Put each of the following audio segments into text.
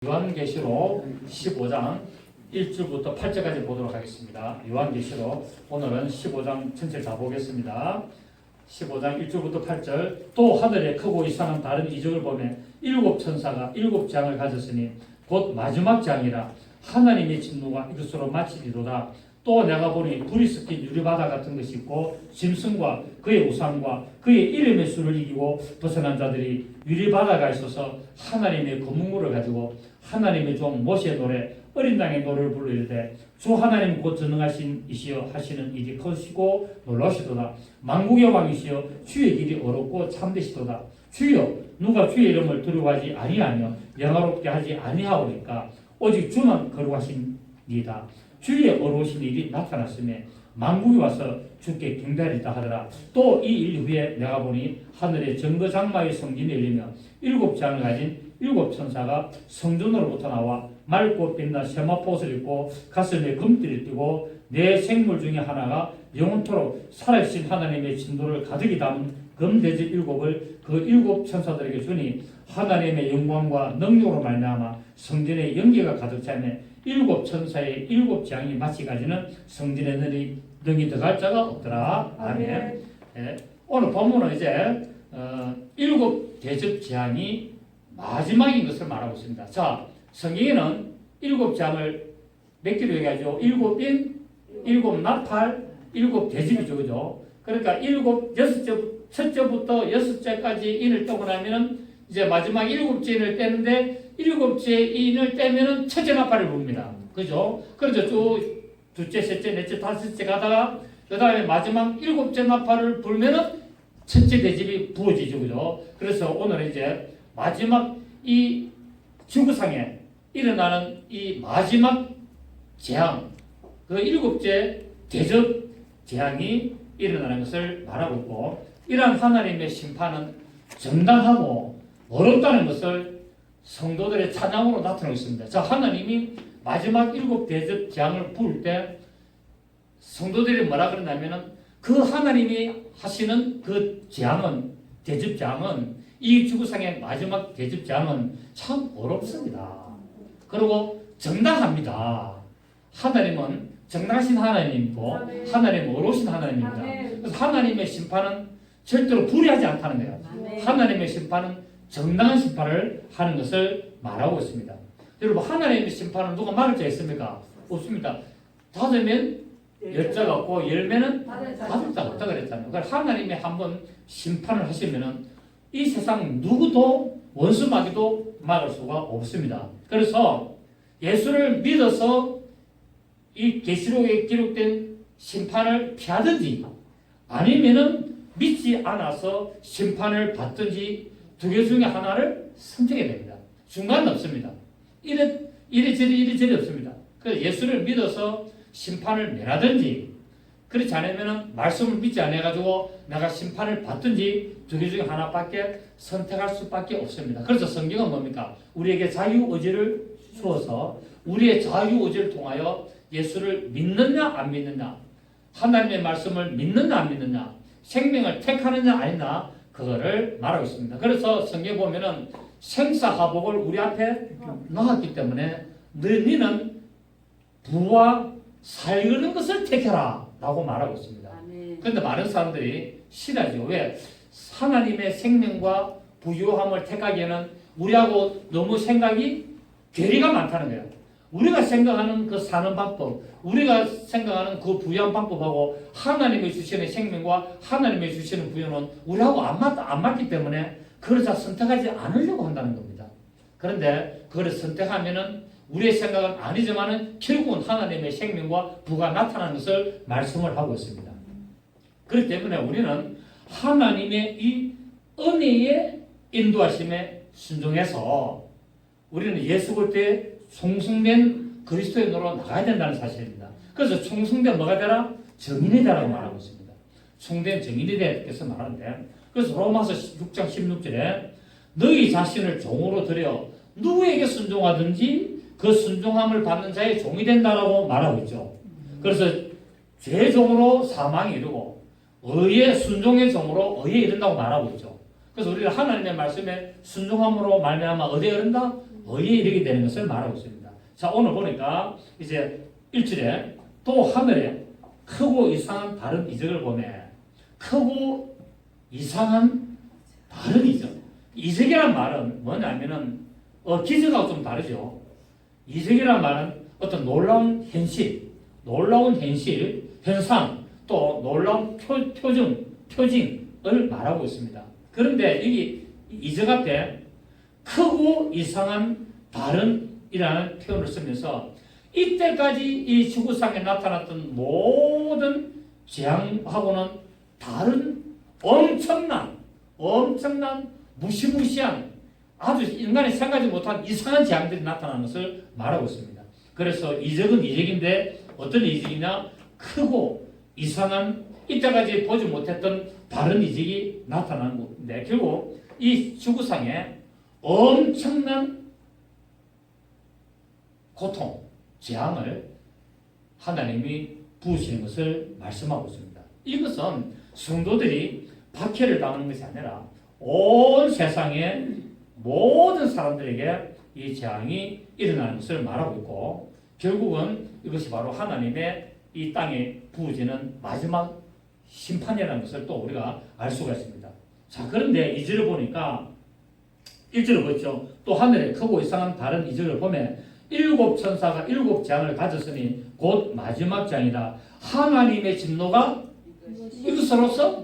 요한계시록 15장 1절부터 8절까지 보도록 하겠습니다. 요한계시록 오늘은 15장 전체를 다 보겠습니다. 15장 1절부터 8절. 또 하늘에 크고 이상한 다른 이적을 보면 일곱 천사가 일곱 장을 가졌으니 곧 마지막 장이라 하나님의 진노가 이것으로 마치리로다. 또 내가 보니 불이 섞인 유리바다 같은 것이 있고 짐승과 그의 우상과 그의 이름의 수를 이기고 벗어난 자들이 유리바다가 있어서 하나님의 거문물을 가지고 하나님의 종 모세의 노래 어린 양의 노래를 부르되 주 하나님 곧 전능하신 이시여 하시는 일이 크시고 놀라시도다. 만국의 왕이시여 주의 길이 어렵고 참되시도다. 주여 누가 주의 이름을 두려워하지 아니하며 영화롭게 하지 아니하오니까 오직 주만 거룩하시니이다. 주의 어려우신 일이 나타났으며 만국이 와서 주께 경배하리다 하더라. 또 이 일 후에 내가 보니 하늘에 정거장마의 성전이 열리며 일곱 장을 가진 일곱 천사가 성전으로부터 나와 맑고 빛난 세마포옷을 입고 가슴에 금띠를 띠고 네 생물 중에 하나가 영원토록 살아계신 하나님의 진노를 가득히 담은 금대접 일곱을 그 일곱 천사들에게 주니 하나님의 영광과 능력으로 말미암아 성전에 연기가 가득 차며 일곱 천사의 일곱 장이 마치까지는 성전에 능히 들어갈 자가 없더라. 아멘. 네. 오늘 본문은 이제 일곱 대접 재앙이 마지막인 것을 말하고 있습니다. 자, 성경에는 일곱 장을 몇 개로 얘기하죠? 일곱 인, 일곱 나팔, 일곱 대접이죠, 그죠? 그러니까 첫째부터 여섯째까지 인을 떼고 나면은 이제 마지막 일곱째 인을 떼는데 일곱째 인을 떼면은 첫째 나팔을 붑니다. 그죠? 그래서 쭉 둘째, 셋째, 넷째, 다섯째 가다가 그 다음에 마지막 일곱째 나팔을 불면은 첫째 대접이 부어지죠, 그죠? 그래서 오늘은 이제 마지막 이 지구상에 일어나는 이 마지막 재앙, 그 일곱째 대접 재앙이 일어나는 것을 말하고 있고, 이러한 하나님의 심판은 정당하고 어렵다는 것을 성도들의 찬양으로 나타내고 있습니다. 자, 하나님이 마지막 일곱 대접 재앙을 부을 때 성도들이 뭐라 그러냐면은 그 하나님이 하시는 그 재앙은, 대접 재앙은, 이 지구상의 마지막 대접 재앙은 참 어렵습니다. 그리고 정당합니다. 하나님은 정당하신 하나님이고 하나님은 어려우신 하나님입니다. 그래서 하나님의 심판은 절대로 불의하지 않다는 거예요. 하나님의 심판은 정당한 심판을 하는 것을 말하고 있습니다. 여러분, 하나님의 심판은 누가 막을 자 있습니까? 없습니다. 닫으면 열자가 없고 열매는 닫을 자가 없다 그랬잖아요. 그러니까 하나님이 한번 심판을 하시면은 이 세상 누구도 원수마귀도 막을 수가 없습니다. 그래서 예수를 믿어서 이 계시록에 기록된 심판을 피하든지 아니면은 믿지 않아서 심판을 받든지 두 개 중에 하나를 선택해야 됩니다. 중간은 없습니다. 이래저래 없습니다. 그래서 예수를 믿어서 심판을 면하든지, 그렇지 않으면 말씀을 믿지 않아가지고 내가 심판을 받든지 두 개 중에 하나밖에 선택할 수밖에 없습니다. 그래서 성경은 뭡니까? 우리에게 자유의지를 주어서 우리의 자유의지를 통하여 예수를 믿느냐 안 믿느냐, 하나님의 말씀을 믿느냐 안 믿느냐, 생명을 택하느냐 아니냐, 그거를 말하고 있습니다. 그래서 성경 보면은 생사하복을 우리 앞에 놓았기 때문에 너희는 부와 살기는 것을 택해라 라고 말하고 있습니다. 그런데 많은 사람들이 싫어하죠. 왜? 하나님의 생명과 부유함을 택하기에는 우리하고 너무 생각이 괴리가 많다는 거예요. 우리가 생각하는 그 사는 방법, 우리가 생각하는 그 부유한 방법하고 하나님의 주시는 생명과 하나님의 주시는 부유는 우리하고 안 맞기 때문에 그걸 다 선택하지 않으려고 한다는 겁니다. 그런데 그걸 선택하면은 우리의 생각은 아니지만은 결국은 하나님의 생명과 부가 나타나는 것을 말씀을 하고 있습니다. 그렇기 때문에 우리는 하나님의 이 은혜의 인도하심에 순종해서 우리는 예수 그리스도의 총성된 그리스도인으로 나가야 된다는 사실입니다. 그래서 총성된 뭐가 되라? 정인이 되라고 말하고 있습니다. 총된 정인이 되겠서 말하는데, 그래서 로마서 6장 16절에 너희 자신을 종으로 들여 누구에게 순종하든지 그 순종함을 받는 자의 종이 된다라고 말하고 있죠. 그래서 죄의 종으로 사망에 이르고 의의 순종의 종으로 의에 이른다고 말하고 있죠. 그래서 우리가 하나님의 말씀에 순종함으로 말미암아 어디에 이른다? 의에 이르게 되는 것을 말하고 있습니다. 자, 오늘 보니까 이제 1절에 또 하늘에 크고 이상한 다른 이적을 보매 크고 이상한 다른 이적. 이적이란 말은 뭐냐면은 기적하고 좀 다르죠. 이적이란 말은 어떤 놀라운 현실, 현상, 또 놀라운 표징을 말하고 있습니다. 그런데 여기 이적 앞에 크고 이상한 다른이라는 표현을 쓰면서 이때까지 이 지구상에 나타났던 모든 재앙하고는 다른 엄청난 무시무시한 아주 인간이 생각하지 못한 이상한 재앙들이 나타나는 것을 말하고 있습니다. 그래서 이적은 이적인데 어떤 이적이냐? 크고 이상한 이때까지 보지 못했던 다른 이적이 나타나는 건데 결국 이 지구상에 엄청난 고통, 재앙을 하나님이 부으시는 것을 말씀하고 있습니다. 이것은 성도들이 박해를 당하는 것이 아니라 온 세상의 모든 사람들에게 이 재앙이 일어나는 것을 말하고 있고 결국은 이것이 바로 하나님의 이 땅에 부어지는 마지막 심판이라는 것을 또 우리가 알 수가 있습니다. 자, 그런데 2절을 보니까 1절을 보죠. 또 하늘에 크고 이상한 다른 이적을 보면 7 천사가 7 재앙을 가졌으니 곧 마지막 재앙이다. 하나님의 진노가 이것으로서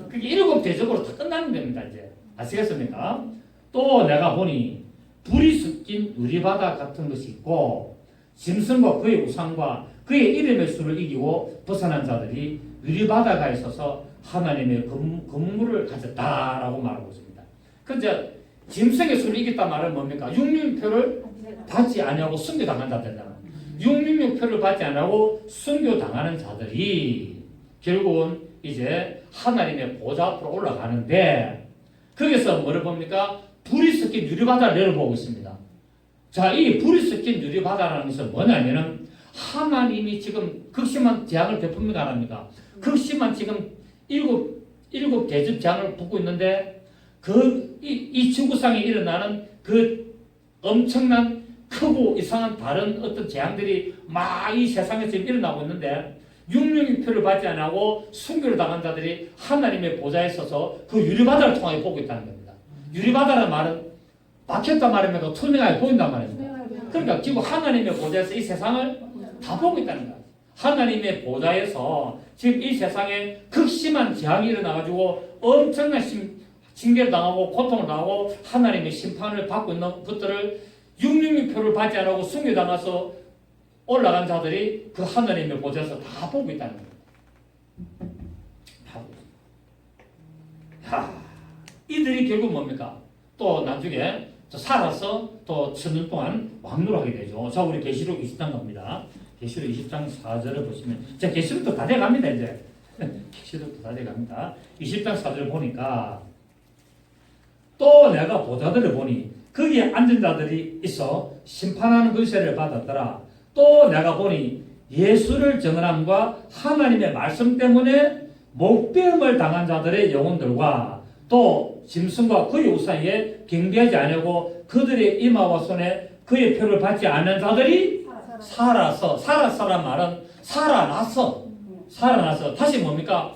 그게 7 대접으로 다 끝나는 겁니다. 이제 아시겠습니까? 또 내가 보니 불이 섞인 유리바다 같은 것이 있고 짐승과 그의 우상과 그의 이름의 수를 이기고 벗어난 자들이 유리바다가 있어서 하나님의 건물을 가졌다라고 말하고 있습니다. 그런데 짐승의 수를 이겼단 말은 뭡니까? 666표를 받지 아니하고 순교당한 자들이잖아. 666표를 받지 아니하고 순교당하는 자들이 결국은 이제 하나님의 보좌 앞으로 올라가는데 거기서 뭐를 봅니까? 불이 섞인 유리바다를 내려보고 있습니다. 자, 이 불이 섞인 유리바다라는 것은 뭐냐면은 하나님이 지금 극심한 재앙을 베풉니까 안 합니까? 극심한 지금 일곱 대접 재앙을 붓고 있는데 이 지구상에 일어나는 그 엄청난 크고 이상한 다른 어떤 재앙들이 막 이 세상에 지금 일어나고 있는데 666표를 받지 않고 순교를 당한 자들이 하나님의 보좌에 서서 그 유리바다를 통하여 보고 있다는 겁니다. 유리바다라는 말은 막혔단 말입니까? 투명하게 보인단 말입니다. 그러니까 지금 하나님의 보좌에서 이 세상을 다 보고 있다는 거예요. 하나님의 보좌에서 지금 이 세상에 극심한 재앙이 일어나가지고 엄청난 징계를 당하고 고통을 당하고 하나님의 심판을 받고 있는 것들을 666표를 받지 않고 순교당해서 올라간 자들이 그 하나님의 보좌에서 다 보고 있다는 겁니다. 다 보고 있습니다. 이들이 결국 뭡니까? 또 나중에 살아서 또 1000년 동안 왕노하게 되죠. 자, 우리 계시록 20장 갑니다. 계시록 20장 4절을 보시면, 자, 계시록도 다 돼갑니다, 이제. 계시록도 다 돼갑니다. 20장 4절 보니까, 또 내가 보좌들을 보니, 거기에 앉은 자들이 있어 심판하는 글쎄를 받았더라. 또 내가 보니, 예수를 정언함과 하나님의 말씀 때문에 목배임을 당한 자들의 영혼들과 또 짐승과 그의 우상에 경배하지 아니하고 그들의 이마와 손에 그의 표를 받지 않는 자들이 살았어란 말은 살아났어. 다시 뭡니까?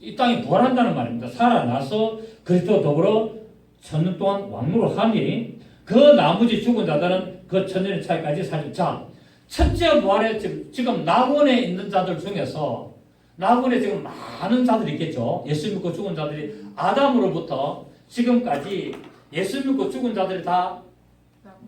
이 땅이 부활한다는 말입니다. 살아나서 그리스도 더불어 1000년 동안 왕노를 하니 그 나머지 죽은 자들은 그 1000년의 차이까지 살죠. 자, 첫째 부활에 지금 낙원에 있는 자들 중에서 낙원에 지금 많은 자들이 있겠죠. 예수 믿고 죽은 자들이 아담으로부터 지금까지 예수 믿고 죽은 자들이 다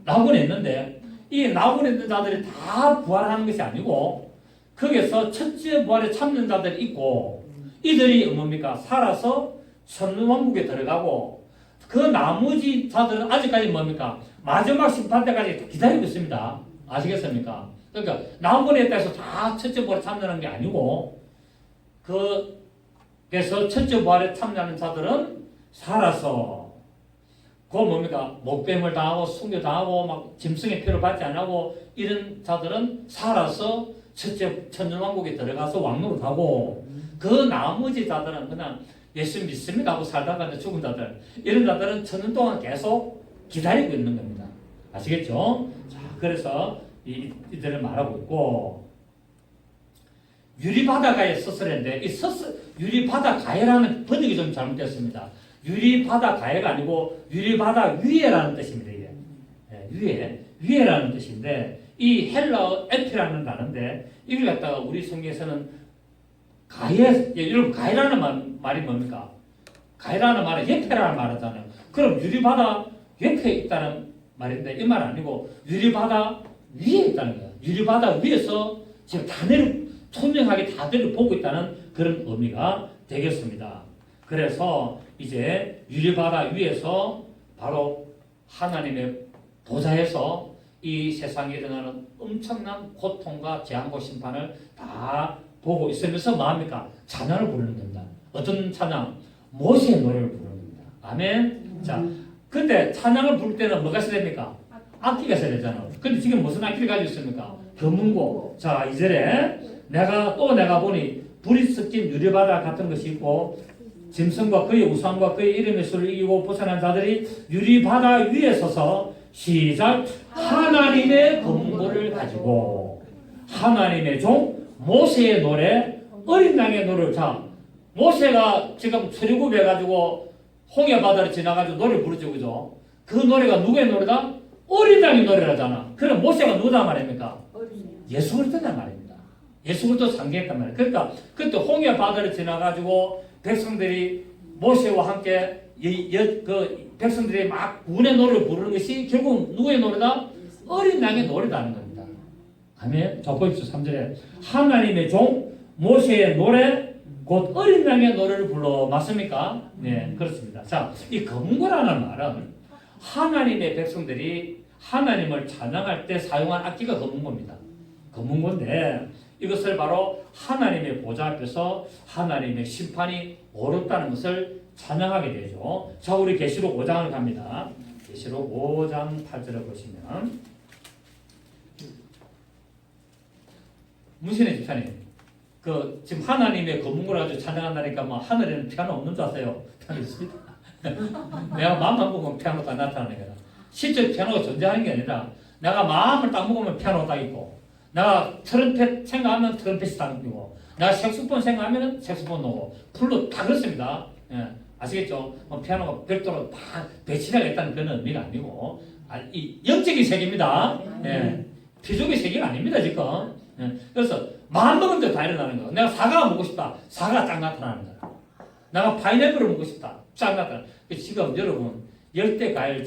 낙원에 있는데 이 낙원에 있는 자들이 다 부활하는 것이 아니고 거기서 첫째 부활에 참는 자들이 있고 이들이 뭡니까? 살아서 천년왕국에 들어가고 그 나머지 자들은 아직까지 뭡니까? 마지막 심판 때까지 기다리고 있습니다. 아시겠습니까? 그러니까 낙원에 있다 해서 다 첫째 부활에 참여하는 게 아니고 그래서 첫째 부활에 참여하는 자들은 살아서 그 뭡니까? 목뱀을 당하고 순교당하고 막 짐승의 표를 받지 않고 이런 자들은 살아서 첫째 천년왕국에 들어가서 왕노릇 하고 그 나머지 자들은 그냥 예수 믿습니다 하고 살다가 죽은 자들 이런 자들은 천년 동안 계속 기다리고 있는 겁니다. 아시겠죠? 자, 그래서 이들을 말하고 있고 유리바다가에 서설인데 이 유리바다가에라는 번역이 좀 잘못됐습니다. 유리바다가에가 아니고 유리바다 위에라는 뜻입니다. 이게 위에라는 뜻인데 이 헬라어 에피라는 단어인데 이걸 갖다가 우리 성경에서는 가에 여러분 가에라는 말이 뭡니까? 가에라는 말은 옆에라는 말하잖아요. 그럼 유리바다 옆에 있다는 말인데 이 말 아니고 유리바다 위에 있다는 거예요. 유리바다 위에서 지금 투명하게 다들 보고 있다는 그런 의미가 되겠습니다. 그래서 이제 유리바다 위에서 바로 하나님의 보좌에서 이 세상에 일어나는 엄청난 고통과 재앙과 심판을 다 보고 있으면서 뭐합니까? 찬양을 부르는 겁니다. 어떤 찬양? 모세의 노래를 부르는 겁니다. 아멘. 자, 근데 찬양을 부를 때는 뭐가 써야 됩니까? 악기가 써야 되잖아요. 근데 지금 무슨 악기를 가지고 있습니까? 금은고. 자, 2절에 내가 보니 불이 섞인 유리바다 같은 것이 있고 짐승과 그의 우상과 그의 이름의 수를 이기고 벗어난 자들이 유리바다 위에 서서 시작 하나님의 검거를 가지고 하나님의 종 모세의 노래 어린 양의 노래를 자 모세가 지금 출애굽해 가지고 홍해 바다를 지나가지고 노래 부르죠, 그죠? 그 노래가 누구의 노래다? 어린 양의 노래라잖아. 그럼 모세가 누구다 말입니까? 예수 그리스도란 말입니다. 예수 그리스도 상징했단 말이에요. 그러니까 그때 홍해 바다를 지나가지고 백성들이 모세와 함께 그 백성들이 막 구원의 노래를 부르는 것이 결국 누구의 노래다? 어린 양의 노래라는 겁니다. 아멘. 자, 보십시오. 3절에 하나님의 종 모세의 노래 곧 어린 양의 노래를 불러. 맞습니까? 네, 그렇습니다. 자, 이 검거라는 말은 하나님의 백성들이 하나님을 찬양할 때 사용한 악기가 검은고입니다. 검은고인데 이것을 바로 하나님의 보좌 앞에서 하나님의 심판이 어렵다는 것을 찬양하게 되죠. 자, 우리 계시록 5장을 갑니다. 계시록 5장 8절을 보시면 문신의 집사님, 그 지금 하나님의 검은고를 가지고 찬양한다니까 뭐 하늘에는 피아노 없는 줄 아세요? 피아노 있습니다. 내가 마음만 먹으면 피아노가 나타나는 거야. 실제 피아노가 존재하는 게 아니라 내가 마음을 딱 먹으면 피아노가 딱 있고 내가 트럼펫 생각하면 트럼펫이 딱 있고 내가 색소폰 생각하면 색소폰 나오고 플룻 다 그렇습니다. 예, 아시겠죠? 피아노가 별도로 다 배치되어 있다는 그런 의미가 아니고 이 영적인 세계입니다. 예, 피조의 세계가 아닙니다 지금. 예, 그래서 마음 먹은 대로 다 일어나는 거. 내가 사과가 먹고 싶다. 사과가 딱 나타나는 거야. 내가 파인애플을 먹고 싶다. 딱 나타나. 지금 여러분 열대 과일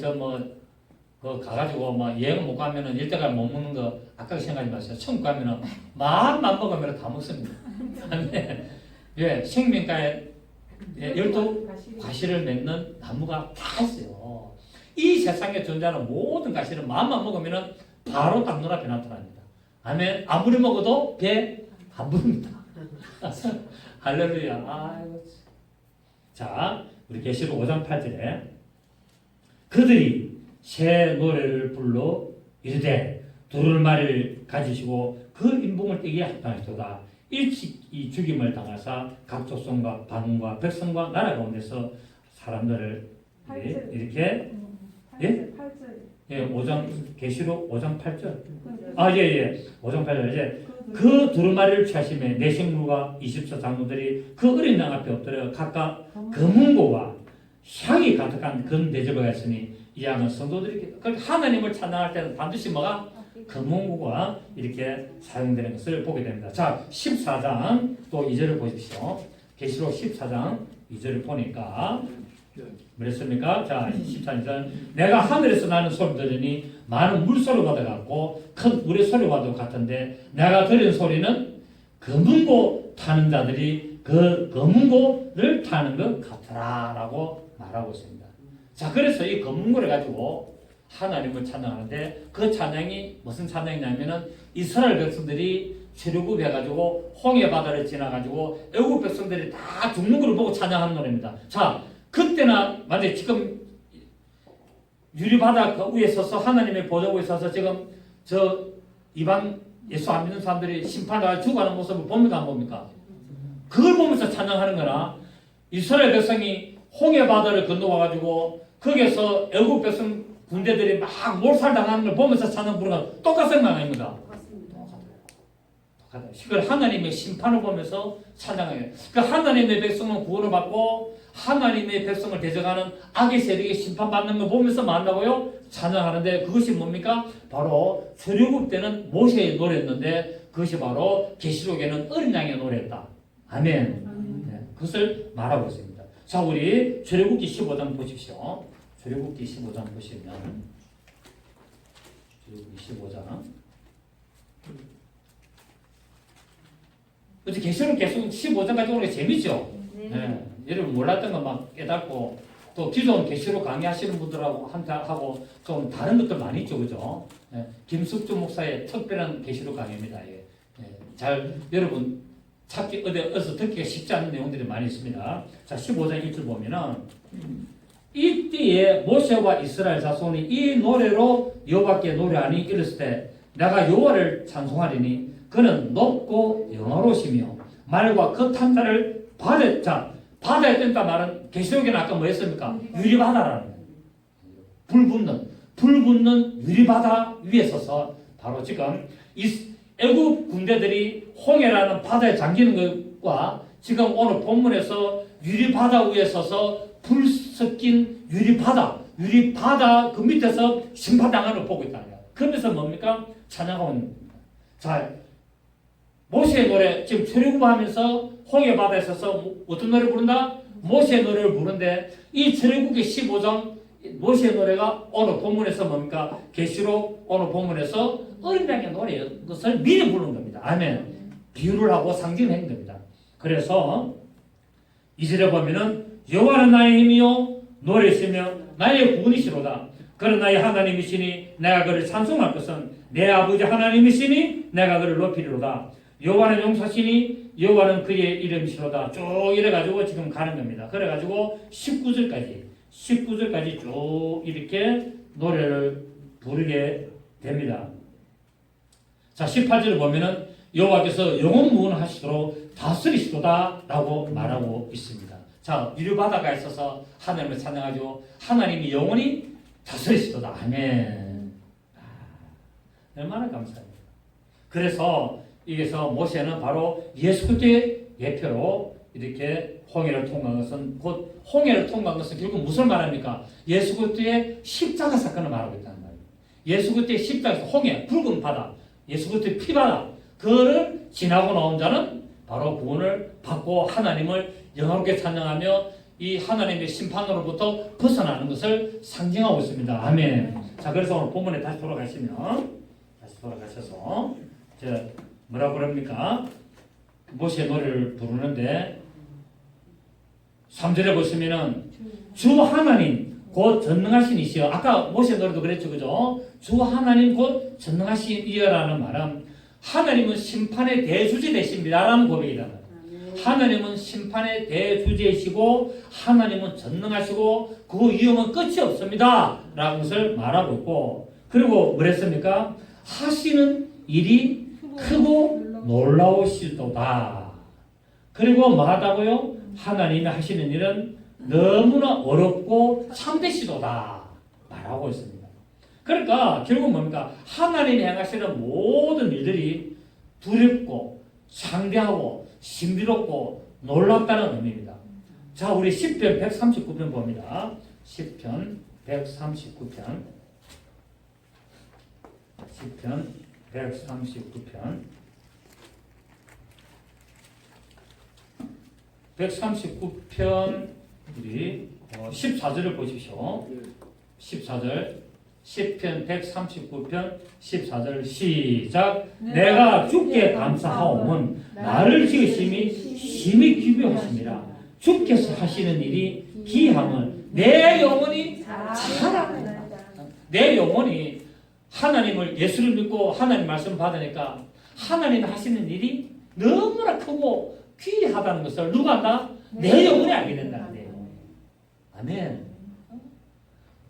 가가지고 여행 못 가면은 열대 과일 못 먹는 거 아까 생각하지 마세요. 천국 가면은 마음만 먹으면 다 먹습니다. 예, 생명가에 12가시를 맺는 나무가 다 있어요. 이 세상에 존재하는 모든 가시는 마음만 먹으면은 바로 딱 눈앞에 나타납니다. 아멘. 아무리 먹어도 배 안 부릅니다. 할렐루야. 아이고. 자, 우리 계시록 5장 8절에 그들이 새 노래를 불러 이르되 두루마리를 가지시고 그 인봉을 떼기에 합당하시도다. 일찍 이 죽임을 당하사 각 족속과 방언과 백성과 나라 가운데서 사람들을 이렇게 5장 계시록 5장 8절. 예. 5장 8절 이제 그 두루마리를 취하심에 내식물과 24 장로들이 그 어린 양 앞에 엎드려 각각 금은고와 향이 가득한 금 대접을 했으니 이 양은 성도들이 하나님을 찬양할 때는 반드시 뭐가 금은고가 이렇게 사용되는 것을 보게 됩니다. 자, 14장 또 2절을 보십시오. 계시록 14장 2절을 보니까 뭐랬습니까? 자, 14절 내가 하늘에서 나는 소리 들으니 많은 물소리가 같고 큰 물의 소리와도 같은데 내가 들은 소리는 금은고 타는 자들이 그 금은고를 타는 것 같더라 라고 말하고 있습니다. 자, 그래서 이 금은고를 가지고 하나님을 찬양하는데 그 찬양이 무슨 찬양이냐면은 이스라엘 백성들이 출애굽해가지고 홍해 바다를 지나가지고 애국 백성들이 다 죽는 걸 보고 찬양하는 노래입니다. 자, 그때나 만약에 지금 유리바다 그 위에 서서 하나님의 보좌 위에 서서 지금 저 이방 예수 안 믿는 사람들이 심판을 죽어가는 모습을 봅니까 안 봅니까? 그걸 보면서 찬양하는 거나 이스라엘 백성이 홍해 바다를 건너와가지고 거기에서 애국 백성 군대들이 막 몰살당하는 걸 보면서 사는 분과 똑같은 마음입니다. 그걸 하나님의 심판을 보면서 찬양하게. 그 하나님의 백성은 구원을 받고 하나님의 백성을 대적하는 악의 세력이 심판받는 걸 보면서 만나고요 찬양하는데 그것이 뭡니까? 바로 출애굽 때는 모세의 노래였는데 그것이 바로 계시록에는 어린 양의 노래였다. 아멘. 네, 그것을 말하고 있습니다. 자, 우리 출애굽기 15장 보십시오. 출애굽기 15장 보시면 출애굽기 15장 어제 계시록 계속 15장까지 오는 게 재밌죠? 네. 여러분 몰랐던 거 막 깨닫고 또 기존 계시록 강의하시는 분들하고 하고 좀 다른 것들 많이 있죠, 그죠? 네. 김숙주 목사의 특별한 계시록 강의입니다. 예. 네. 잘 여러분 찾기 어디서 듣기가 쉽지 않은 내용들이 많이 있습니다. 자, 15장 1절 보면은 이때에 모세와 이스라엘 자손이 이 노래로 여호와께 노래하니 이랬을 때 내가 여호와를 찬송하리니 그는 높고 영화로우시며 말과 그 탄자를 바다에 바다에 뜬다 말은 계시록에는 아까 뭐 했습니까? 유리바다라는 거예요. 불 붙는 유리바다 위에 서서 바로 지금 애굽 군대들이 홍해라는 바다에 잠기는 것과 지금 오늘 본문에서 유리바다 위에 서서 불 섞인 유리바다 그 밑에서 심판당하는 걸 보고 있다는 거예요. 그러면서 뭡니까? 찬양하고 있는 겁니다. 자, 모세의 노래 지금 출애굽하면서 홍해 바다에 서서 어떤 노래 부른다? 모세의 노래를 부르는데 이 출애굽기 15장 모세의 노래가 오늘 본문에서 뭡니까? 계시록 오늘 본문에서 어린 양의 노래인 것을 미리 부르는 겁니다. 아멘. 비유를 하고 상징을 한 겁니다. 그래서 이절에 보면은 여호와는 나의 힘이요 노래시며 나의 구원이시로다. 그는 나의 하나님이시니 내가 그를 찬송할 것은 내 아버지 하나님이시니 내가 그를 높이리로다. 여호와는 용사시니 여호와는 그의 이름이시로다. 쭉 이래가지고 지금 가는 겁니다. 그래가지고 19절까지 쭉 이렇게 노래를 부르게 됩니다. 자, 18절을 보면은 여호와께서 영원무원하시도록 다스리시도다 라고 말하고 있습니다. 자, 유리바다가 있어서 하나님을 찬양하죠. 하나님이 영원히 다스리시도다. 아멘. 얼마나 감사합니다. 그래서 여기서 모세는 바로 예수 그리스도의 예표로 이렇게 홍해를 통과한 것은 곧 홍해를 통과한 것은 결국 무슨 말합니까? 예수 그리스도의 십자가 사건을 말하고 있다는 말이에요. 예수 그리스도의 십자가 홍해 붉은 바다, 예수 그리스도의 피바다 그를 지나고 나온 자는 바로 구원을 받고 하나님을 영화롭게 찬양하며 이 하나님의 심판으로부터 벗어나는 것을 상징하고 있습니다. 아멘. 자, 그래서 오늘 본문에 다시 돌아가셔서 뭐라고 그럽니까? 모세의 노래를 부르는데 3절에 보시면은 주 하나님 곧 전능하신 이시여. 아까 모세 노래도 그랬죠, 그죠? 주 하나님 곧 전능하신 이여라는 말은 하나님은 심판의 대주제 되십니다라는 고백이다. 하나님은 심판의 대주제이시고 하나님은 전능하시고 그 위엄은 끝이 없습니다 라는 것을 말하고 있고, 그리고 뭐랬습니까? 하시는 일이 크고 놀라우시도다. 그리고 뭐 하다고요? 하나님이 하시는 일은 너무나 어렵고 참되시도다 말하고 있습니다. 그러니까 결국 뭡니까? 하나님이 행하시는 모든 일들이 두렵고 창대하고 신비롭고 놀랍다는 의미입니다. 자, 우리 시편 139편 봅니다. 시편 139편 139편 우리 14절을 보십시오. 14절 시편 139편 14절 시작. 내가 주께 감사하오면 나를 지으심이 심히 기묘하십니다. 주께서 하시는 일이 기함을 내 영혼이 잘합니다. 내 영혼이 하나님을 예수를 믿고 하나님 말씀 받으니까 하나님 하시는 일이 너무나 크고 귀하다는 것을 누가 안다? 내 영혼이 알게 된다는 거예요. 아멘.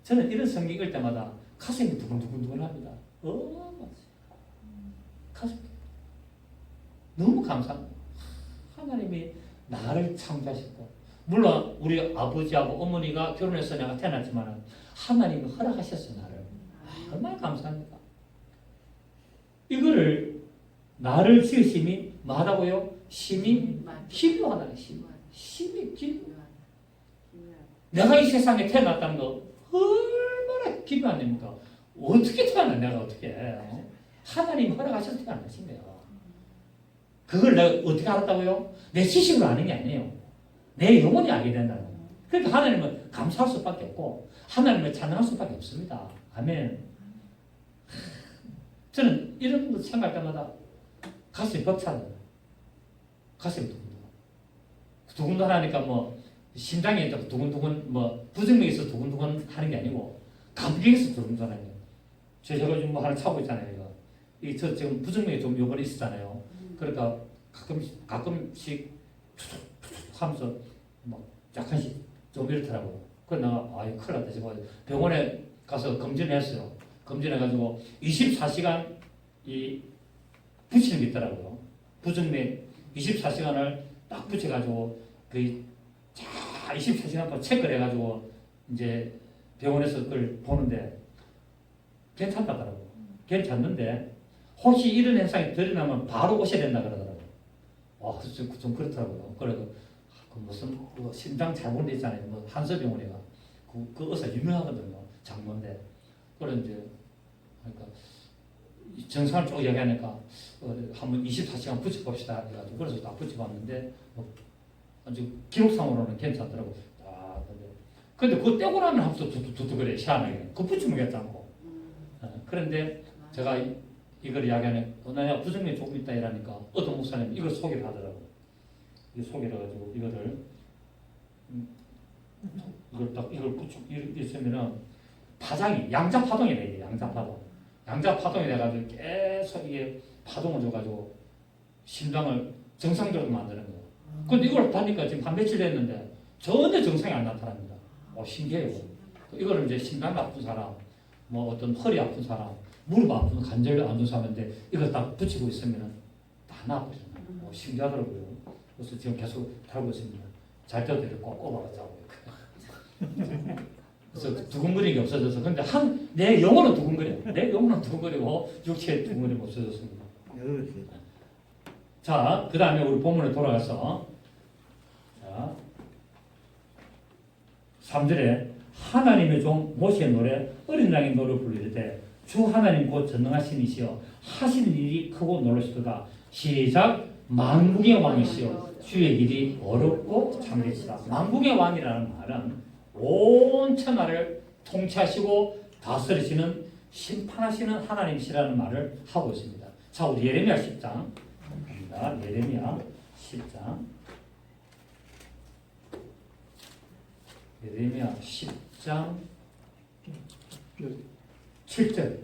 저는 이런 성경 읽을 때마다 가슴이 두근두근두근합니다. 가슴 너무 감사합니다. 하나님이 나를 창조하셨고, 물론 우리 아버지하고 어머니가 결혼해서 내가 태어났지만 하나님이 허락하셨어 나를. 얼마나 감사합니까? 이거를 나를 지으심이 뭐하다고요? 심히 기묘하다. 심히 기묘. 내가 이 세상에 태어났다는 거 얼마나 기묘한 겁니까? 어떻게 태어나 내가 어떻게 하나님이 허락하셔서 태어나신 거예요. 그걸 내가 어떻게 알았다고요? 내 지식으로 아는 게 아니에요. 내 영혼이 알게 된다는 거예요. 그러니까 하나님은 감사할 수밖에 없고 하나님을 찬양할 수밖에 없습니다. 아멘. 저는 이런 거 생각할 때마다 가슴이 벅차요. 가슴이 두근두근 하니까 뭐 심장이 두근두근 뭐 부정맥에서 두근두근 하는 게 아니고 감격에서 두근두근 하는 거예요. 제가 지금 뭐 하나 차고 있잖아요. 저 지금 부정맥이 좀 요번에 있었잖아요. 그러니까 가끔씩 툭툭툭 하면서 막 약간씩 좀 이렇더라고요. 그래서 내가 큰일 났다 싶어 병원에 가서 검진했어요. 검진해가지고 24시간 이 붙이는 게 있더라고요. 부정맥 24시간을 딱 붙여가지고 그 24시간 동안 체크를 해가지고 이제 병원에서 그걸 보는데 괜찮다더라고요. 괜찮는데 혹시 이런 현상이 드러나면 바로 오셔야 된다 그러더라고요. 좀 그렇더라고요. 그래서 무슨 심장 잘못된 데 있잖아요. 뭐 한서병원이가 그 의사 유명하거든요. 장모인데 그래 이제 그러니까 정상을 쭉 얘기하니까 한번 24시간 붙여봅시다 해가지고 그래서 딱 붙여봤는데 아주 기록상으로는 괜찮더라고요. 근데 그거 떼고 나면 하면서 두두 그래 희한하게 그거 붙이면 괜찮고 그런데 제가 이걸 이야기하니 내가 부정맥이 조금 있다 이러니까 어떤 목사님이 이걸 소개를 하더라고요. 이 소개를 해가지고 이걸 붙이고 있으면은 파장이 양자파동이 돼요. 양자파동이 돼가지고 계속 이게 파동을 줘가지고 심장을 정상적으로 만드는 거예요. 근데 이걸 보니까 지금 한 며칠 됐는데 전혀 정상이 안 나타납니다. 신기해요. 이거를 이제 심장 아픈 사람, 뭐 어떤 허리 아픈 사람, 무릎 아픈 관절 안 좋은 사람인데 이걸 딱 붙이고 있으면 다 나아버리잖아요. 신기하더라고요. 그래서 지금 계속 달고 있습니다. 잘 때도 이렇게 꼭 꼽아가자고. 그래서 두근거리는 게 없어져서 근데 내 영혼은 두근거려. 내 영혼은 두근거리고 육체의 두근거림이 없어졌습니다. 자, 그 다음에 우리 본문에 돌아가서 자 3절에 하나님의 종 모세의 노래 어린 양의 노래 부르실 때 주 하나님 곧 전능하신 이시여 하시는 일이 크고 놀라시도다. 시작. 만국의 왕이시여 주의 일이 어렵고 참되시다. 만국의 왕이라는 말은 온 천하를 통치하시고 다스리시는 심판하시는 하나님이시라는 말을 하고 있습니다. 자, 우리 예레미야 10장 갑니다. 예레미야 10장 예레미야 10장 7절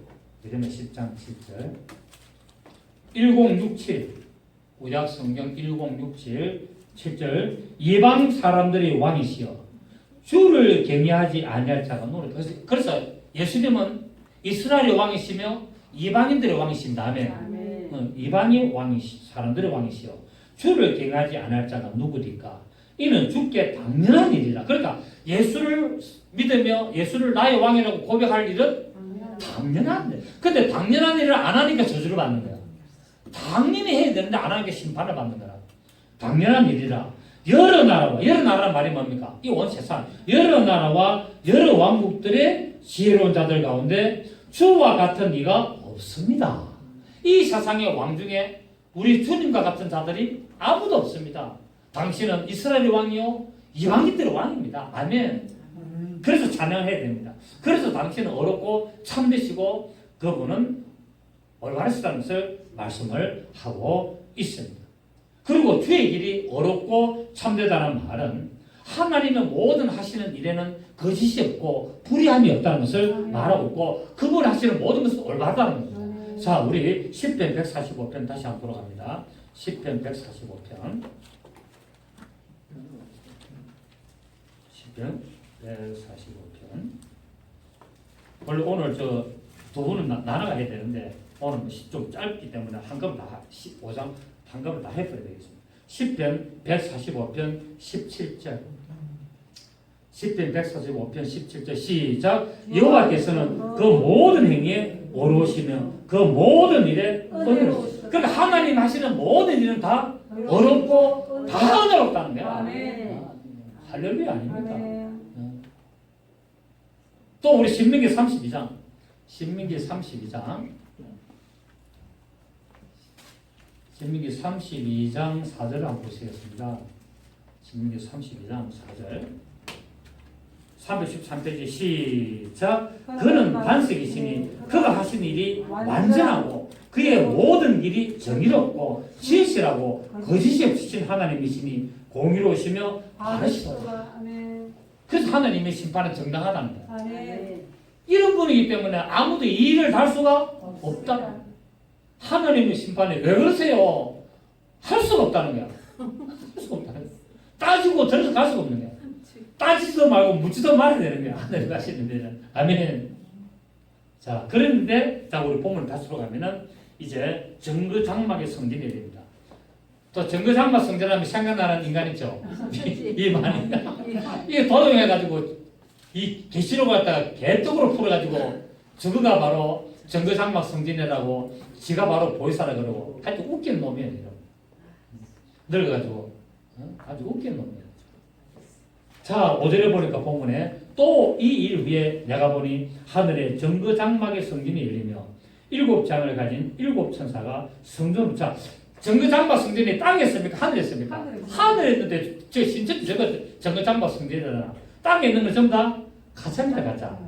예레미야 10장 7절 1067 구약 성경 1067 7절 이방 사람들의 왕이시여 주를 경외하지 아니할 자가 노래. 그래서 예수님은 이스라엘의 왕이시며 이방인들의 왕이십니다. 아멘. 이방인 왕이시 사람들의 왕이시여 주를 경외하지 아니할 자가 누구리까? 이는 주께 당연한 일이라. 그러니까 예수를 믿으며 예수를 나의 왕이라고 고백할 일은 당연한데. 근데 당연한 일을 안 하니까 저주를 받는 거야. 당연히 해야 되는데 안 하니까 심판을 받는 거라. 당연한 일이라. 여러 나라란 말이 뭡니까? 이 온 세상 여러 나라와 여러 왕국들의 지혜로운 자들 가운데 주와 같은 이가 없습니다. 이 세상의 왕 중에 우리 주님과 같은 자들이 아무도 없습니다. 당신은 이스라엘의 왕이요 이방인들의 왕입니다. 아멘. 그래서 찬양해야 됩니다. 그래서 당신은 어렵고 참되시고 그분은 올바르시다는 것을 말씀을 하고 있습니다. 그리고 주의 길이 어렵고 참되다는 말은 하나님의 모든 하시는 일에는 거짓이 없고 불의함이 없다는 것을 말하고 있고 그분 하시는 모든 것은 올바르다는 겁니다. 자, 우리 10편 145편 다시 한번 돌아갑니다. 10편 145편 10편 145편 원래 오늘 두 분은 나눠가야 되는데 오늘 좀 짧기 때문에 한꺼번에 다 15장 한꺼번에 다 해버려야 되겠습니다. 10편 145편 17절 시편 145편 17절 시작. 여호와께서는 그 모든 행위에 어려우시며 그 모든 일에 은혜로우시다. 그러니까 하나님 하시는 모든 일은 다 어렵고 다 은혜롭다는 거야. 할렐루야 아닙니까? 또 우리 신명기 32장 신명기 32장 4절 한번 보시겠습니다. 신명기 32장 4절 313페이지 시작. 그는 반석이시니 그가 하신 일이 완전하고 그의 모든 길이 정의롭고 진실하고 거짓이 없으신 하나님이시니 공의로우시며 바르시도다. 그래서 하나님의 심판은 정당하다는 거예요. 이런 분이기 때문에 아무도 이의를 달 수가 없다. 하나님의 심판에 왜 그러세요? 할 수가 없다는 거야. 할 수가 없다는 거야. 따지고 들어서 갈 수가 없는 거야. 따지지도 말고 묻지도 말아야 되는 거야. 하나님 하시는 데는. 아멘. 자, 그런데, 자, 우리 본문 다시 들어가면은, 이제, 정거장막의 성전이 됩니다. 또, 정거장막 성전하면 생각나는 인간 있죠? 이 많이. 이게 도용해가지고, 이 계시록 갖다가 개떡으로 풀어가지고, 저거가 바로 정거장막 성전이라고, 지가 바로 보이사라 그러고, 하여튼 웃긴 놈이에요, 지금. 늙어가지고, 아주 웃긴 놈이에요. 자, 5절에 보니까 본문에 또 이 일 위에 내가 보니 하늘에 정거장막의 성전이 열리며 7장을 가진 7천사가 성전을 자 정거장막 성전이 땅에 있습니까? 하늘에 있습니까? 하늘에 있는데 저 신천 저거 정거장막 성전이잖아. 땅에 있는 건 전부 다 가짜입니다. 가짜.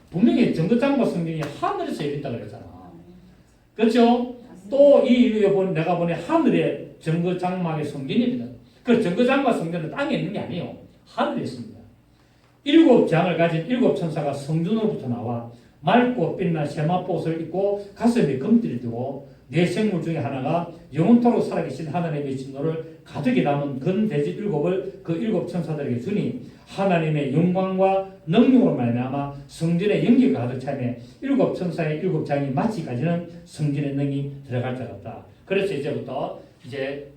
분명히 정거장막 성전이 하늘에서 열린다 그랬잖아. 그렇죠? 또 이 일 위에 보니 내가 보니 하늘에 정거장막의 성전입니다. 그 정거장막 성전은 땅에 있는 게 아니에요. 하늘에 있습니다. 7장을 가진 7천사가 성전으로부터 나와 맑고 빛난 세마포옷을 입고 가슴에 금띠를 두고 네 생물 중에 하나가 영원토록 살아계신 하나님의 진노를 가득히 담은 건돼지 7을 그 7천사들에게 주니 하나님의 영광과 능력으로 말미암아 성전에 연기가 가득 차며 7천사의 7장이 마치기까지는 성전의 능이 들어갈 줄 알았다. 그래서 이제부터 이제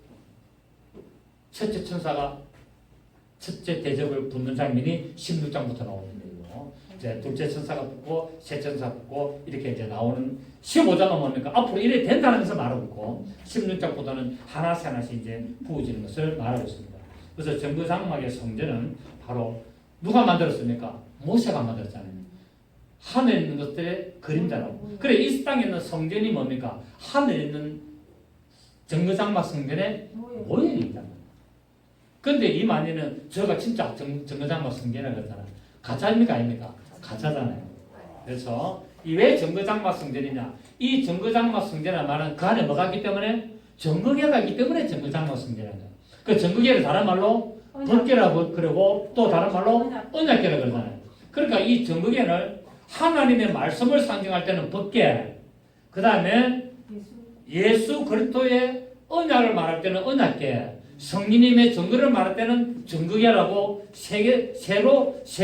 첫째 천사가 첫째 대접을 붙는 장면이 16장부터 나오는 거예요. 이제 둘째 천사가 붙고 세 천사 붙고 이렇게 이제 나오는 15장은 뭡니까? 앞으로 이래 된다는 것을 말하고 있고 16장부터는 하나씩 하나씩 이제 부어지는 것을 말하고 있습니다. 그래서 정거장막의 성전은 바로 누가 만들었습니까? 모세가 만들었잖아요. 하늘에 있는 것들의 그림자라고. 그래 이 땅에 있는 성전이 뭡니까? 하늘에 있는 정거장막 성전의 모형이잖아요. 근데 이 만이는 저가 진짜 정거장막 성전이라고 그러잖아요. 가짜입니까? 아닙니까? 가짜잖아요. 그래서 이 왜 정거장막 성전이냐? 이 정거장막 성전이라는 말은 그 안에 뭐가 있기 때문에? 정거계가 있기 때문에 정거장막 성전이라는 거예요. 그 정거계를 다른 말로 법계라고 그러고 또 다른 말로 언약계라고 그러잖아요. 그러니까 이 정거계는 하나님의 말씀을 상징할 때는 법계, 그 다음에 예수 그리스도의 언약을 말할 때는 언약계, 성령님의 증거를 말할 때는 증거계라고 세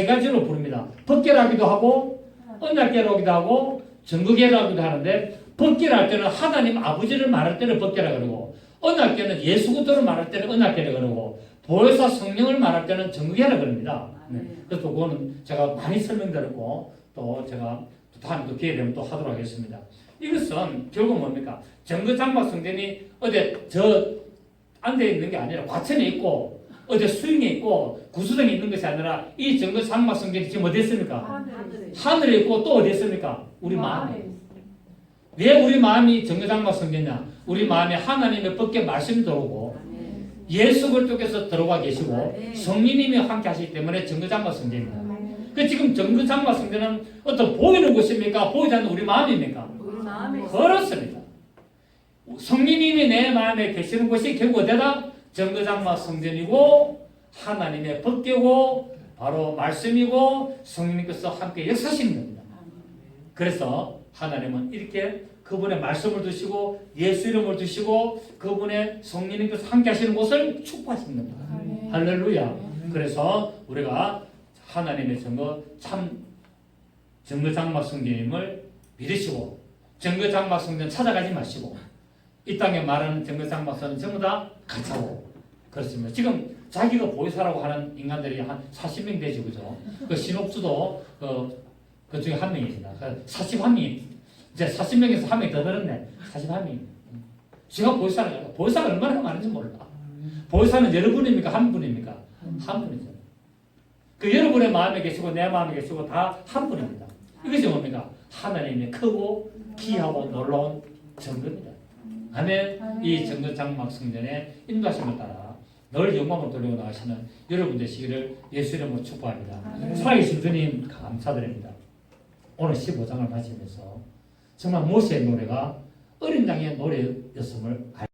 가지로 부릅니다. 법계라기도 하고 언약계라기도 하고 증거계라기도 하는데 법계라 할 때는 하나님 아버지를 말할 때는 법계라 그러고 언약계는 예수 그리스도를 말할 때는 언약계라 그러고 보혜사 성령을 말할 때는 증거계라 그럽니다. 네. 그래서 그거는 제가 많이 설명드렸고 또 제가 다음에 또 기회 되면 또 하도록 하겠습니다. 이것은 결국 뭡니까? 정거장막 성전이 어디 앉아 있는 게 아니라 과천에 있고 어디 수영에 있고 구수동에 있는 것이 아니라 이 정거장막 성전이 지금 어디 있습니까? 하늘에 있고 또 어디 있습니까? 우리 마음에. 왜 우리 마음이 정거장막 성전이냐? 우리 마음에 하나님의 법계 말씀이 들어오고 예수 그리스도께서 들어와 계시고 성령님이 함께 하시기 때문에 정거장막 성전입니다. 그 지금 정거장막 성전은 어떤 보이는 곳입니까? 보이지 않는 우리 마음입니까? 우리 마음에 그렇습니다. 성령님이 내 마음에 계시는 곳이 결국 어디다? 정거장막 성전이고 하나님의 법궤고 바로 말씀이고 성령님께서 함께 역사하시는 겁니다. 그래서 하나님은 이렇게 그분의 말씀을 두시고 예수 이름을 두시고 그분의 성령님께서 함께 하시는 곳을 축복하시는 겁니다. 할렐루야. 그래서 우리가 하나님의 정거장막 성전임을 믿으시고 정거장막 성전 찾아가지 마시고 이 땅에 말하는 정거장막 성전은 전부 다 가짜고 그렇습니다. 지금 자기가 보혜사라고 하는 인간들이 한 40명 되죠, 그죠? 그 신옥주도 그 중에 한 명입니다. 41명이 이제 40명에서 한 명이 더 늘었네. 41명. 제가 보혜사가 얼마나 많은지 몰라. 보혜사는 여러분입니까? 한 분입니까? 한 분이죠. 그 여러분의 마음에 계시고 내 마음에 계시고 다 한 분입니다. 이것이 뭡니까? 하나님의 크고 귀하고 놀라운 정도입니다. 아멘. 이 정도 장막 성전의 인도하심을 따라 늘 영광을 돌리고 나가시는 여러분 되시기를 예수 이름으로 축복합니다. 살아계신 주님 감사드립니다. 오늘 15장을 마치면서 정말 모세의 노래가 어린 양의 노래였음을